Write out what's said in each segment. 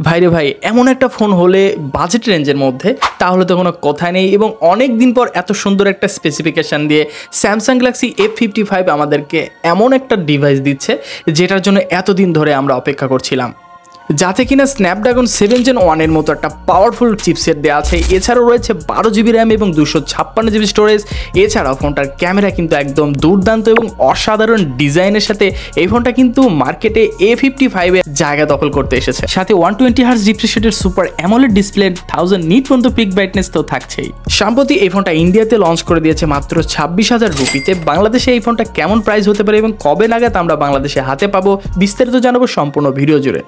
ভাইরে ভাই এমন একটা ফোন হলে বাজেট রেঞ্জের মধ্যে তাহলে তো কোনো কথা নেই এবং অনেক দিন পর এত সুন্দর একটা স্পেসিফিকেশন দিয়ে স্যামসাং গ্যালাক্সি F55 আমাদেরকে এমন একটা ডিভাইস দিচ্ছে যেটার জন্য এতদিন ধরে আমরা অপেক্ষা করছিলাম, যাতে কিনা স্ন্যাপড্রাগন 7 Gen 1 এর মতো একটা পাওয়ারফুল চিপসেট দেওয়া আছে। এছাড়াও রয়েছে 12GB র্যাম এবং 256GB স্টোরেজ। এছাড়াও ফোনটার ক্যামেরা কিন্তু একদম দুর্দান্ত এবং অসাধারণ ডিজাইনের সাথে এই ফোনটা কিন্তু মার্কেটে A55 এর জায়গা দখল করতে এসেছে। সাথে 120Hz রিফ্রেশ রেটের সুপার অ্যামোলেড ডিসপ্লে, 1000 নিট পর্যন্ত পিক ব্রাইটনেস তো থাকছেই। সম্প্রতি এই ফোনটা ইন্ডিয়াতে লঞ্চ করে দিয়েছে মাত্র 26,000 রুপিতে। বাংলাদেশে এই ফোনটা কেমন প্রাইস হতে পারে এবং কবে নাগাদ আমরা বাংলাদেশে হাতে পাবো বিস্তারিত জানাবো সম্পূর্ণ ভিডিও জুড়ে।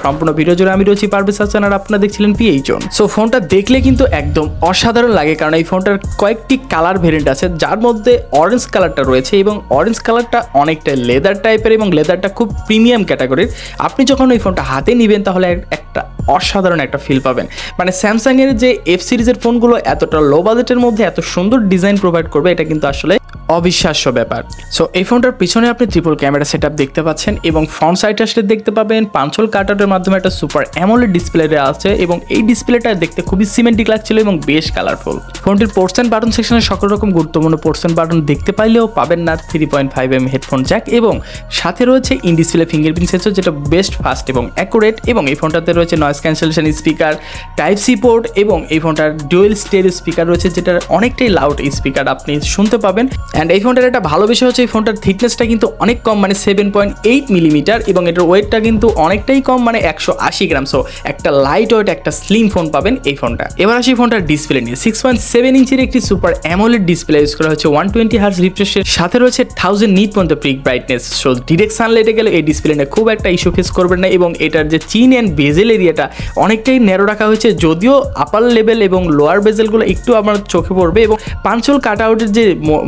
সম্পূর্ণ ভিডিও জুড়ে আমি রয়েছি পারভেজ হাসান আর আপনারা দেখছিলেন PH Zone। সো ফোনটা দেখলে কিন্তু একদম অসাধারণ লাগে, কারণ এই ফোনটার কয়েকটি কালার ভেরিয়েন্ট আছে, যার মধ্যে অরেঞ্জ কালারটা রয়েছে এবং অরেঞ্জ কালারটা অনেকটা লেদার টাইপের এবং লেদারটা খুব প্রিমিয়াম ক্যাটাগরির। আপনি যখন এই ফোনটা হাতে নেবেন তাহলে একটা অসাধারণ একটা ফিল পাবেন। মানে স্যামসাংয়ের যে F সিরিজের ফোনগুলো এতটা লো বাজেটের মধ্যে এত সুন্দর ডিজাইন প্রোভাইড করবে, এটা কিন্তু আসলে অবিশ্বাস্য ব্যাপার। সো এই ফোনটার পিছনে আপনি ট্রিপল ক্যামেরা সেটআপ দেখতে পাচ্ছেন এবং ফ্রন্ট সাইড আসলে দেখতে পাবেন পাঞ্চল কাটআউটের মাধ্যমে একটা সুপার অ্যামোলেড ডিসপ্লে আছে এবং এই ডিসপ্লেটা দেখতে খুবই সিমেন্টিক লাগছিল এবং বেশ কালারফুল। ফোনটির পোর্টস এন্ড বাটন সেকশনে সকল রকম গুরুত্বপূর্ণ পোর্টস এন্ড বাটন দেখতে পাইলেও পাবেন না 3.5mm হেডফোন জ্যাক এবং সাথে রয়েছে ইন ডিসপ্লে ফিঙ্গারপ্রিন্ট সেন্সর, যেটা বেস্ট ফাস্ট এবং অ্যাকুরেট। এবং এই ফোনটাতে রয়েছে noise cancellation speaker, type C port এবং এই ফোনটার ডুয়েল স্টেরিও স্পিকার রয়েছে, যেটার অনেকটাই লাউড স্পিকার আপনি শুনতে পাবেন। অ্যান্ড এই ফোনটার একটা ভালো বিষয় হচ্ছে এই ফোনটার থিকনেসটা কিন্তু অনেক কম, মানে 7.8mm এবং এটার ওয়েটটা কিন্তু অনেকটাই কম, মানে 180 গ্রাম। সো একটা লাইট ওয়েট একটা স্লিম ফোন পাবেন এই ফোনটা। এবার আসি ফোনটার ডিসপ্লে নিয়ে। 6.7 ইঞ্চির একটি সুপার অ্যামোলেড ডিসপ্লে ইউজ করা হচ্ছে, 120Hz রিফ্রেশের সাথে রয়েছে 1000 নিট পর্যন্ত পিক ব্রাইটনেস। সো ডিরেক্ট সানলাইটে গেলে এই ডিসপ্লে নিয়ে খুব একটা ইস্যু ফেস করবেন না এবং এটার যে চিন অ্যান্ড বেজেল এরিয়াটা অনেকটাই ন্যারো রাখা হয়েছে, যদিও আপার লেভেল এবং লোয়ার বেজেলগুলো একটু আমার চোখে পড়বে। এবং পাঞ্চল কাটআউটের যে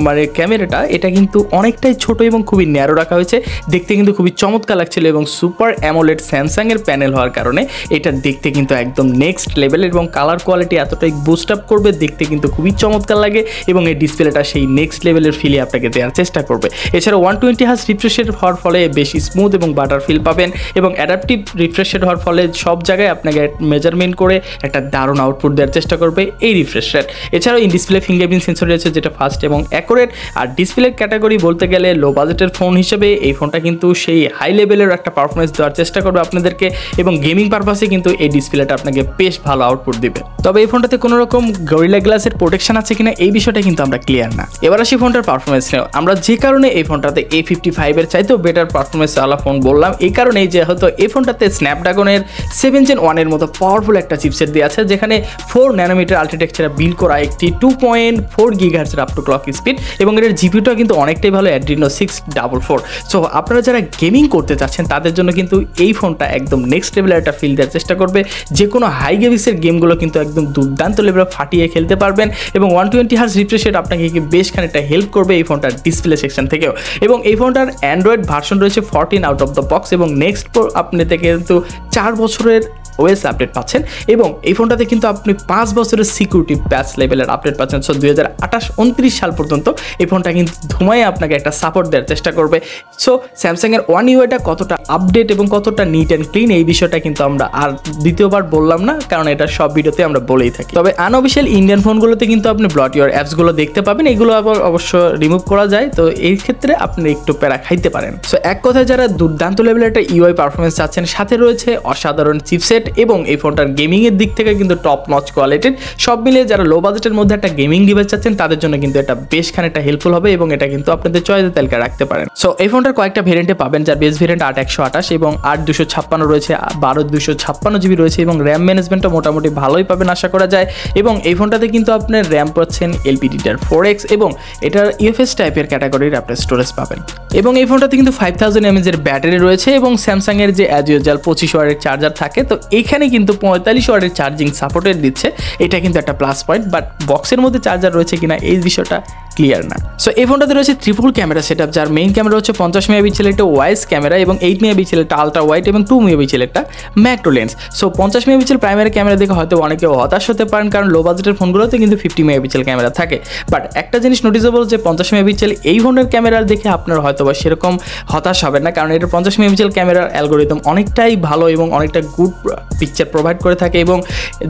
মানে ক্যামেরাটা এটা কিন্তু অনেকটাই ছোট এবং খুবই ন্যারো রাখা হয়েছে, দেখতে কিন্তু খুবই চমৎকার লাগছিল এবং সুপার অ্যামোলেড স্যামসাং এর প্যানেল হওয়ার কারণে এটা দেখতে কিন্তু একদম নেক্সট লেভেলের এবং কালার কোয়ালিটি এতটাই বুস্ট আপ করবে, দেখতে কিন্তু খুবই চমৎকার লাগে এবং এই ডিসপ্লেটা সেই নেক্সট লেভেলের ফিলে আপনাকে দেওয়ার চেষ্টা করবে। এছাড়া 120Hz রিফ্রেশ রেট হওয়ার ফলে বেশি স্মুথ এবং বাটার ফিল পাবেন এবং অ্যাডাপটিভ রিফ্রেশ রেট হওয়ার ফলে সব জায়গায় আপনাকে মেজারমেন্ট করে একটা দারুণ আউটপুট দেওয়ার চেষ্টা করবে এই রিফ্রেশ রেট। এছাড়াও ইন ডিসপ্লে ফিঙ্গারপ্রিন্ট সেন্সর রয়েছে, যেটা ফাস্ট এবং অ্যাকুরেট। আর ডিসপ্লে ক্যাটাগরি বলতে গেলে লো বাজেটের ফোন হিসেবে এই ফোনটা কিন্তু সেই হাই লেভেলের একটা পারফরমেন্স দেওয়ার চেষ্টা করবে আপনাদেরকে এবং গেমিং পারপাসে কিন্তু এই ডিসপ্লেটা আপনাকে বেশ ভালো আউটপুট দিবে। তবে এই ফোনটাতে কোনো রকম গরিলা গ্লাসের প্রোটেকশন আছে কিনা এই বিষয়টা কিন্তু আমরা ক্লিয়ার না। এবার আসি ফোনটার পারফরমেন্স নিয়ে। আমরা যে কারণে এই ফোনটাতে A55 এর চাইতেও বেটার পারফরমেন্স ওয়ালা ফোন বললাম, এই কারণেই যে হয়তো এই ফোনটাতে স্ন্যাপড্রাগনের 7 Gen 1 এর মতো পাওয়ারফুল একটা চিপসেট দেওয়া আছে, যেখানে 4nm আর্কিটেকচারে বিল্ড করা একটি 2.4 GHz up to clock speed এবং এর জিপিউটা কিন্তু অনেকটাই ভালো, Adreno 644। সো আপনারা যারা গেমিং করতে চাচ্ছেন তাদের জন্য কিন্তু এই ফোনটা একদম নেক্সট লেভেলের একটা ফিল দেওয়ার চেষ্টা করবে। যে কোনো হাই গ্রাফিক্সের গেমগুলো কিন্তু একদম দুর্দান্ত লেভেলে ফাটিয়ে খেলতে পারবেন এবং 120Hz রিফ্রেশ রেট আপনাকে বেশ খানিকটা হেল্প করবে এই ফোনটার ডিসপ্লে সেকশন থেকেও। এবং এই ফোনটার অ্যান্ড্রয়েড ভার্সন রয়েছে 14 আউট অফ দ্য বক্স এবং নেক্সট আপনি থেকে কিন্তু 4 বছরের ওএস আপডেট পাচ্ছেন এবং এই ফোনটাতে কিন্তু আপনি 5 বছরের সিকিউরিটি প্যাচ লেভেলের আপডেট পাচ্ছেন। সো 2028-29 সাল পর্যন্ত এই ফোনটা কিন্তু ধুমায় আপনাকে একটা সাপোর্ট দেওয়ার চেষ্টা করবে। সো স্যামসাংয়ের One UIটা কতটা আপডেট এবং কতটা নিট অ্যান্ড ক্লিন এই বিষয়টা কিন্তু আমরা আর দ্বিতীয়বার বললাম না, কারণ এটা সব ভিডিওতে আমরা বলেই থাকি। তবে আনঅফিশিয়াল ইন্ডিয়ান ফোনগুলোতে কিন্তু আপনি ব্লট ইউর অ্যাপসগুলো দেখতে পাবেন, এগুলো আবার অবশ্য রিমুভ করা যায়, তো এই ক্ষেত্রে আপনি একটু প্যারা খাইতে পারেন। সো এক কথায় যারা দুর্দান্ত লেভেলের একটা ইউআই পারফরমেন্স চাচ্ছেন, সাথে রয়েছে অসাধারণ চিপসেট এবং এই ফোনটার গেমিং এর দিক থেকে কিন্তু টপ নচ কোয়ালিটির, সব মিলিয়ে যারা লো বাজেটের মধ্যে একটা গেমিং ডিভাইস চাচ্ছেন তাদের জন্য কিন্তু এটা বেশ খানিকটা হেল্পফুল হবে এবং এটা কিন্তু আপনাদের চয়েসের তালিকায় রাখতে পারেন। সো এই ফোনটার কয়েকটা ভেরিয়েন্টে পাবেন, যার বেস ভেরিয়েন্ট 8128 এবং 8256 রয়েছে, 12256GB রয়েছে এবং র্যাম ম্যানেজমেন্টও মোটামুটি ভালোই পাবেন আশা করা যায়। এবং এই ফোনটাতে কিন্তু আপনার র্যাম পাচ্ছেন LPDDR4X এবং এটার UFS টাইপের ক্যাটাগরির আপনার স্টোরেজ পাবেন। এবং এই ফোনটাতে কিন্তু 5000 mAh এর ব্যাটারি রয়েছে এবং স্যামসাং এর যে অ্যাজ ইউজুয়াল 25 ওয়াটের চার্জার থাকে, তো এখানে কিন্তু 45 ওয়াটের চার্জিং সাপোর্টেড দিচ্ছে, এটা কিন্তু একটা প্লাস পয়েন্ট। বাট বক্সের মধ্যে চার্জার রয়েছে কিনা এই বিষয়টা ক্লিয়ার না। সো এই ফোনটাতে রয়েছে ট্রিপল ক্যামেরা সেটআপ, যার মেইন ক্যামেরা হচ্ছে 50 মেগাপিক্সেলের একটা ওয়াইস ক্যামেরা এবং 8 মেগাপিক্সেলের একটা আলট্রা ওয়াইড এবং 2 মেগাপিক্সেলের একটা macro lens. So 50 megapixel primary camera দেখে হয়তো অনেকে হতাশ হতে পারেন, কারণ লো বাজেটের ফোনগুলোতে কিন্তু 50 মেগাপিক্সেল ক্যামেরা থাকে। বাট একটা জিনিস নোটিসেবল যে 50 মেগাপিক্সেল এই ফোনের ক্যামেরা দেখে আপনার হয়তো বা সেরকম হতাশ হবেন না, কারণ এটা 50 মেগাপিক্সেল ক্যামেরার অ্যালগোরিদম অনেকটাই ভালো এবং অনেকটা গুড পিকচার প্রোভাইড করে থাকে এবং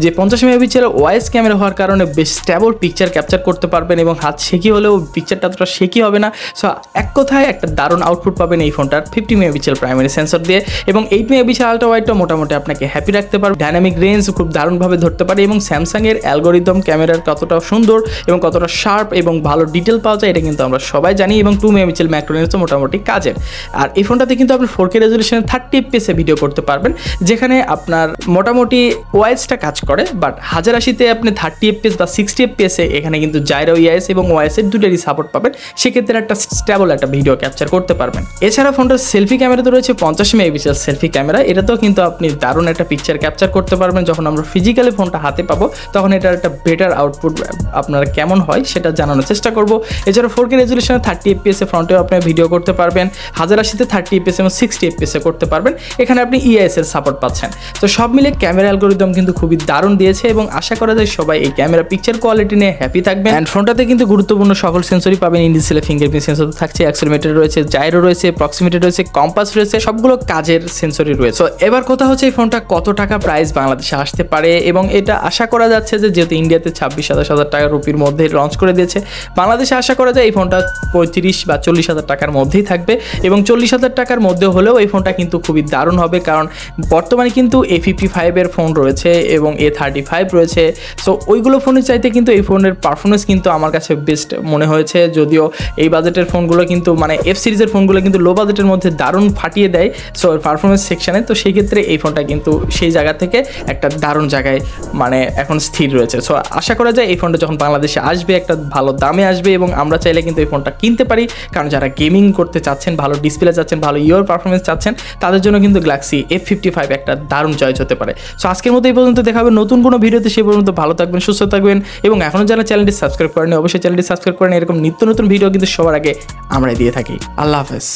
যে 50 মেগাপিক্সেলের ওয়াইস ক্যামেরা হওয়ার কারণে বেশ স্ট্যাবল পিকচার ক্যাপচার করতে পারবেন এবং হাত শেকি হলেও পিকচারটা অতটা শেকি হবে না। সো এক কথায় একটা দারুণ আউটপুট পাবেন এই ফোনটার 50 মেগাপিক্সেল প্রাইমারি সেন্সর দিয়ে এবং 8 মেগাপিক্সেল আলট্রা ওয়াইডটা মোটামুটি আপনাকে হ্যাপি রাখতে পারবে। ডাইনামিক রেঞ্জ খুব দারুণভাবে ধরতে পারে এবং স্যামসাংয়ের অ্যালগোরিদম ক্যামেরার কতটা সুন্দর এবং কতটা শার্প এবং ভালো ডিটেল পাওয়া যায় এটা কিন্তু আমরা সবাই জানি এবং 2 মেগাপিক্সেল ম্যাক্রো লেন্সও মোটামুটি কাজের। আর এই ফোনটাতে কিন্তু আপনি 4K রেজলিউশনে 30 fps ভিডিও করতে পারবেন, যেখানে আপনার মোটামুটি ওয়াইসটা কাজ করে, বাট 1080-তে আপনি 30 fps বা 60 fps এখানে কিন্তু জাইরো ইআইএস এবং ওয়াইএস এর দুটোরই সাপোর্ট পাবেন, সেক্ষেত্রে একটা স্টেবল একটা ভিডিও ক্যাপচার করতে পারবেন। এছাড়া ফোনটার সেলফি ক্যামেরাতে রয়েছে 50 মেগাপিক্সেল সেলফি ক্যামেরা, এটাতেও কিন্তু আপনি দারুণ একটা পিকচার ক্যাপচার করতে পারবেন। যখন আমরা ফিজিক্যালি ফোনটা হাতে পাবো তখন এটার একটা বেটার আউটপুট আপনারা কেমন হয় সেটা জানানোর চেষ্টা করব। এছাড়া 4K রেজলিউশনে 30 fps ফ্রন্টেও আপনি ভিডিও করতে পারবেন, 1080-তে 30 fps এবং 60 fps করতে পারবেন, এখানে আপনি ইআইএস এর সাপোর্ট পাচ্ছেন। তো সব মিলে ক্যামেরা অ্যালগোরিদম কিন্তু খুবই দারুণ দিয়েছে এবং আশা করা যায় সবাই এই ক্যামেরা পিকচার কোয়ালিটি নিয়ে হ্যাপি থাকবেন। অ্যান্ড ফোনটাতে কিন্তু গুরুত্বপূর্ণ সকল সেন্সরই পাবেন, ইন ডিসপ্লে ফিঙ্গারপ্রিন্ট সেন্সর থাকছে, অ্যাক্সেলেরোমিটার রয়েছে, জাইরো রয়েছে, প্রক্সিমিটি রয়েছে, কম্পাস রয়েছে, সবগুলো কাজের সেন্সরই রয়েছে। তো এবার কথা হচ্ছে এই ফোনটা কত টাকা প্রাইস বাংলাদেশে আসতে পারে এবং এটা আশা করা যাচ্ছে যে যেহেতু ইন্ডিয়াতে 26,000 টাকা রুপির মধ্যে লঞ্চ করে দিয়েছে, বাংলাদেশে আশা করা যায় এই ফোনটা 35 বা 40,000 টাকার মধ্যেই থাকবে এবং 40,000 টাকার মধ্যে হলেও এই ফোনটা কিন্তু খুবই দারুণ হবে, কারণ বর্তমানে কিন্তু A55 এর ফোন রয়েছে এবং A35 রয়েছে। সো ওইগুলো ফোনের চাইতে কিন্তু এই ফোনের পারফরমেন্স কিন্তু আমার কাছে বেস্ট মনে হয়েছে, যদিও এই বাজেটের ফোনগুলো কিন্তু মানে F সিরিজের ফোনগুলো কিন্তু লো বাজেটের মধ্যে দারুণ ফাটিয়ে দেয় সো পারফরমেন্স সেকশানে। তো সেই ক্ষেত্রে এই ফোনটা কিন্তু সেই জায়গা থেকে একটা দারুণ জায়গায় মানে এখন স্থির রয়েছে। সো আশা করা যায় এই ফোনটা যখন বাংলাদেশে আসবে একটা ভালো দামে আসবে এবং আমরা চাইলে কিন্তু এই ফোনটা কিনতে পারি, কারণ যারা গেমিং করতে চাচ্ছেন, ভালো ডিসপ্লে চাচ্ছেন, ভালো পারফরমেন্স চাচ্ছেন, তাদের জন্য কিন্তু গ্যালাক্সি F55 একটা দারুণ চয়েস হতে পারে। সো আজকের মতো এই পর্যন্ত, দেখা হবে নতুন কোনো ভিডিওতে, সে পর্যন্ত ভালো থাকবেন, সুস্থ থাকবেন এবং এখনও যারা চ্যানেলটি সাবস্ক্রাইব করেন অবশ্যই চ্যানেলটি সাবস্ক্রাইব করেন। এরকম নিত্য নতুন ভিডিও কিন্তু সবার আগে আমরাই দিয়ে থাকি। আল্লাহ হাফেজ।